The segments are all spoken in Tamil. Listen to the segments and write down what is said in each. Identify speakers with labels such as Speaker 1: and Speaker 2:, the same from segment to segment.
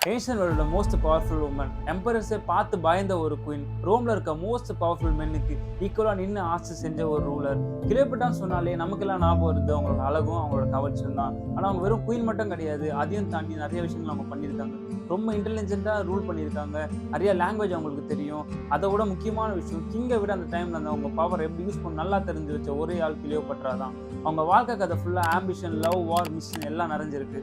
Speaker 1: ஏன்ஷியன் வேர்ல்டோட மோஸ்ட் பவர்ஃபுல் உமன், எம்பரர்ஸை பார்த்து பயந்த ஒரு குயின், ரோம்ல இருக்க மோஸ்ட் பவர்ஃபுல் மென்னுக்கு ஈக்குவலா நின்று ஆட்சி செஞ்ச ஒரு ரூலர். கிளியோபாட்ரான்னு சொன்னாலே நமக்கெல்லாம் ஞாபகம் வருது அவங்களோட அழகும் அவங்களோட கவர்ச்சியும் தான். ஆனால் அவங்க வெறும் குயின் மட்டும் கிடையாது, அதையும் தாண்டி நிறைய விஷயங்கள் அவங்க பண்ணியிருக்காங்க. ரொம்ப இன்டெலிஜென்ட்டாக ரூல் பண்ணியிருக்காங்க. நிறைய லாங்குவேஜ் அவங்களுக்கு தெரியும். அதை விட முக்கியமான விஷயம், கிங்கை விட அந்த டைமில் அந்த அவங்க பவர் எப்படி யூஸ் பண்ண நல்லா தெரிஞ்சு வச்ச ஒரே ஆள் கிளியோபாட்ரா தான். அவங்க வாழ்க்கை கதை ஃபுல்லாக ஆம்பிஷன், லவ், வார், மிஷன் எல்லாம் நிறைஞ்சிருக்கு.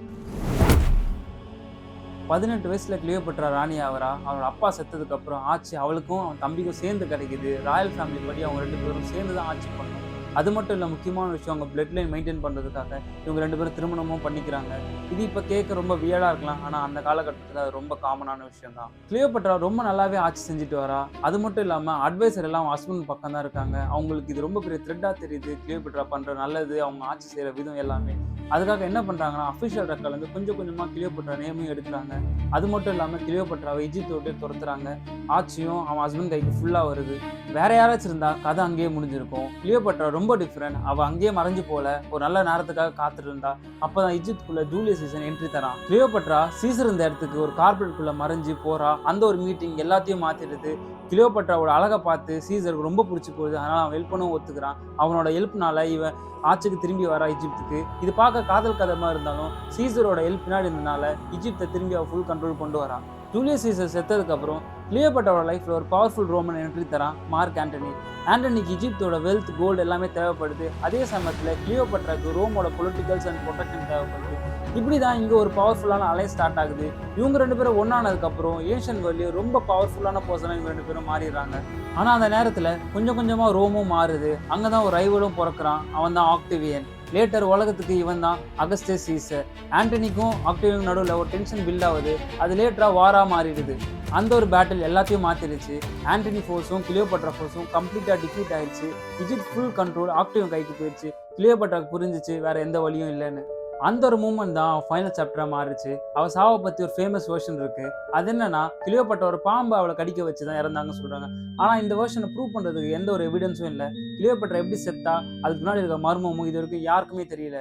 Speaker 1: 18 வயசுல கிளியோபாட்ரா ராணி ஆகிறா. அவனோட அப்பா செத்ததுக்கு அப்புறம் ஆட்சி அவளுக்கும் அவன் தம்பிக்கும் சேர்ந்து கிடைக்குது. ராயல் ஃபேமிலி படி அவங்க 2 பேரும் சேர்ந்து தான் ஆட்சி பண்ணணும். அது மட்டும் இல்லை, முக்கியமான விஷயம், அவங்க பிளட் லைன் மெயின்டைன் பண்ணுறதுக்காக இவங்க 2 பேரும் திருமணமும் பண்ணிக்கிறாங்க. இது இப்போ கேட்க ரொம்ப வியர்டாக இருக்கலாம், ஆனால் அந்த காலகட்டத்தில் அது ரொம்ப காமனான விஷயம் தான். கிளியோபாட்ரா ரொம்ப நல்லாவே ஆட்சி செஞ்சுட்டு வரா. அது மட்டும் இல்லாமல் அட்வைசர் எல்லாம் ஹஸ்பண்ட் பக்கம் தான் இருக்காங்க. அவங்களுக்கு இது ரொம்ப பெரிய த்ரெட்டாக தெரியுது. கிளியோபாட்ரா பண்ணுற நல்லது, அவங்க ஆட்சி செய்கிற விதம் எல்லாமே. அதுக்காக என்ன பண்ணுறாங்கன்னா, அஃபிஷியல் ரெக்கார்ட்லேருந்து கொஞ்சம் கொஞ்சமாக கிளியோபாட்ரா நேமையும் எடுக்கிறாங்க. அது மட்டும் இல்லாமல் கிளியோபாட்ராவை எஜிப்தை விட்டு துரத்துறாங்க. ஆட்சியும் அவன் ஹஸ்பண்ட் கைக்கு ஃபுல்லாக வருது. வேற யாராச்சும் இருந்தா கதை அங்கேயே முடிஞ்சிருக்கும். கிளியோபாட்ரா ரொம்ப டிஃப்ரெண்ட். அவள் அங்கேயே மறைஞ்சு போல, ஒரு நல்ல நேரத்துக்காக காத்துட்டு இருந்தா. அப்போதான் எஜிப்துக்குள்ள ஜூலியஸ் சீசர் என்ட்ரி தரான். கிளியோபாட்ரா சீசர் இந்த இடத்துக்கு ஒரு கார்பரேட்குள்ள மறைஞ்சு போறா. அந்த ஒரு மீட்டிங் எல்லாத்தையும் மாத்திடுது. கிளியோபாட்ராவோட அழகை பார்த்து சீசருக்கு ரொம்ப பிடிச்சி போகுது. அதனால அவன் ஹெல்ப் பண்ணவும் ஒத்துக்கிறான். அவனோட ஹெல்ப்னால இவன் ஆட்சிக்கு திரும்பி வரா எஜிப்துக்கு. இது பார்க்க காதல் கதை மாதிரி இருந்தாலும் சீசரோட ஹெல்ப் பின்னாடி இருந்தனால எஜிப்தை திரும்பி அவ ஃபுல் கண்ட்ரோல் கொண்டு வரா. ஜூலியஸ் சீசர் செத்ததுக்கு அப்புறம் கிளியோபாட்ராவோட லைஃப்ல ஒரு பவர்ஃபுல் ரோமன் என்ட்ரி தரான், மார்க் ஆண்டனி. ஆண்டனிக்கு எஜிப்தோட வெல்த், கோல்டு எல்லாமே தேவைப்படுது. அதே சமயத்தில் கிளியோபாட்ராக்கு ரோமோட பொலிட்டிக்கல்ஸ் அண்ட் ப்ரொடெக்ஷன் தேவைப்படுது. இப்படி தான் இங்கே ஒரு பவர்ஃபுல்லான அலைன்ஸ் ஸ்டார்ட் ஆகுது. இவங்க 2 பேரும் ஒன்னானதுக்கப்புறம் ஏன்ஷியன் வேர்ல்ட்லேயே ரொம்ப பவர்ஃபுல்லான பர்சனாக இவங்க 2 பேரும் மாறிடுறாங்க. ஆனால் அந்த நேரத்தில் கொஞ்சம் கொஞ்சமாக ரோமும் மாறுது. அங்கே தான் ஒரு ரைவலும் பிறக்கிறான். அவன் தான் ஆக்டிவியன். லேட்டர் உலகத்துக்கு இவன் தான் அகஸ்டஸ் சீசர். ஆண்டனிக்கும் ஆக்டிவியனுக்கும் நடுவில் ஒரு டென்ஷன் பில்ட் ஆகுது. அது லேட்டராக வாரா மாறிடுது. அந்த ஒரு பேட்டில் எல்லாத்தையும் மாற்றிடுச்சு. ஆண்டனி ஃபோர்ஸும் கிளியோபாட்ரா ஃபோர்ஸும் கம்ப்ளீட்டாக டிஃபீட் ஆயிடுச்சு. எஜிப்ட் ஃபுல் கண்ட்ரோல் ஆக்டிவன் கைக்கு போயிடுச்சு. கிளியோபாட்ராக்கு புரிஞ்சிச்சு வேற எந்த வழியும் இல்லைன்னு. அந்த ஒரு மூமெண்ட் தான் அவன் ஃபைனல் சாப்டராக மாறிச்சு. அவள் சாவை பற்றி ஒரு ஃபேமஸ் வெர்ஷன் இருக்கு. அது என்னன்னா, கிளியோபாட்ரா ஒரு பாம்பு அவளை கடிக்க வச்சு தான் இறந்தாங்கன்னு சொல்றாங்க. ஆனால் இந்த வெர்ஷனை ப்ரூவ் பண்ணுறதுக்கு எந்த ஒரு எவிடன்ஸும் இல்லை. கிளியோபாட்ரா எப்படி செத்தா, அதுக்கு முன்னாடி இருக்க மர்மமும் இது வரைக்கும் யாருக்குமே தெரியல.